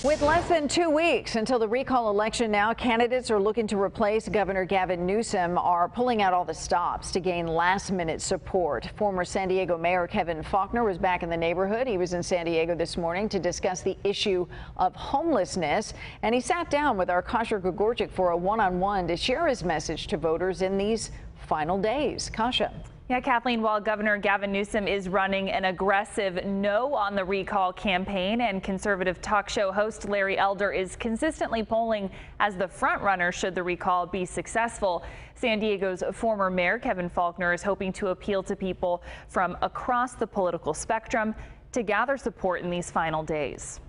With less than 2 weeks until the recall election now, candidates are looking to replace Governor Gavin Newsom are pulling out all the stops to gain last-minute support. Former San Diego Mayor Kevin Faulconer was back in the neighborhood. He was in San Diego this morning to discuss the issue of homelessness, and he sat down with our Kasha Gregorczyk for a one-on-one to share his message to voters in these final days. Kasha. Yeah, Kathleen, while Governor Gavin Newsom is running an aggressive no on the recall campaign, and conservative talk show host Larry Elder is consistently polling as the front runner should the recall be successful, San Diego's former mayor Kevin Faulconer is hoping to appeal to people from across the political spectrum to gather support in these final days.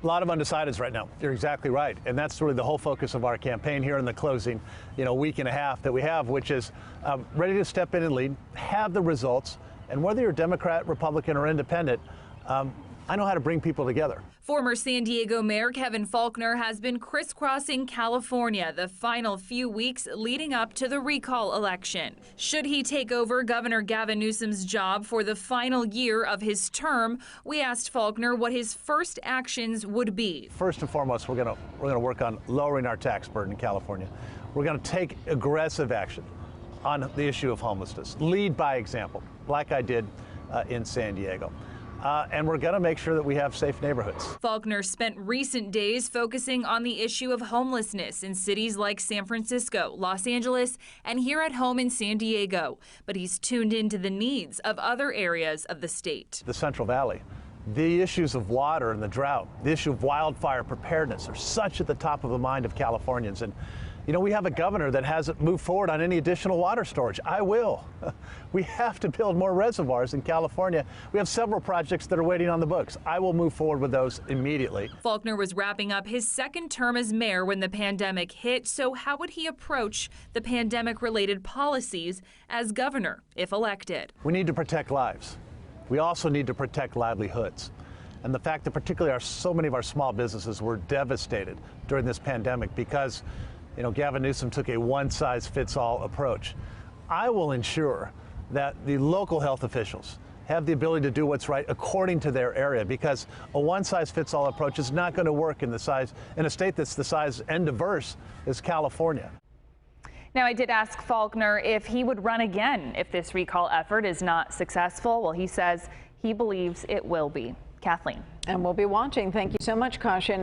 A lot of undecideds right now. You're exactly right. And that's really the whole focus of our campaign here in the closing, week and a half that we have, which is ready to step in and lead, have the results. And whether you're Democrat, Republican, or independent, I know how to bring people together. Former San Diego Mayor Kevin Faulconer has been crisscrossing California the final few weeks leading up to the recall election. Should he take over Governor Gavin Newsom's job for the final year of his term, we asked Faulconer what his first actions would be. First and foremost, we're gonna work on lowering our tax burden in California. We're gonna take aggressive action on the issue of homelessness. Lead by example, like I did in San Diego. And we're going to make sure that we have safe neighborhoods. Faulconer spent recent days focusing on the issue of homelessness in cities like San Francisco, Los Angeles, and here at home in San Diego. But he's tuned into the needs of other areas of the state. The Central Valley, the issues of water and the drought, the issue of wildfire preparedness are such at the top of the mind of Californians. And we have a governor that hasn't moved forward on any additional water storage. I will. We have to build more reservoirs in California. We have several projects that are waiting on the books. I will move forward with those immediately. Faulconer was wrapping up his second term as mayor when the pandemic hit. So how would he approach the pandemic-related policies as governor if elected? We need to protect lives. We also need to protect livelihoods. And the fact that particularly so many of our small businesses were devastated during this pandemic because Gavin Newsom took a one-size-fits-all approach. I will ensure that the local health officials have the ability to do what's right according to their area, because a one-size-fits-all approach is not going to work in a state that's the size and diverse as California. Now, I did ask Faulconer if he would run again if this recall effort is not successful. Well, he says he believes it will be. Kathleen. And we'll be watching. Thank you so much, Kasha.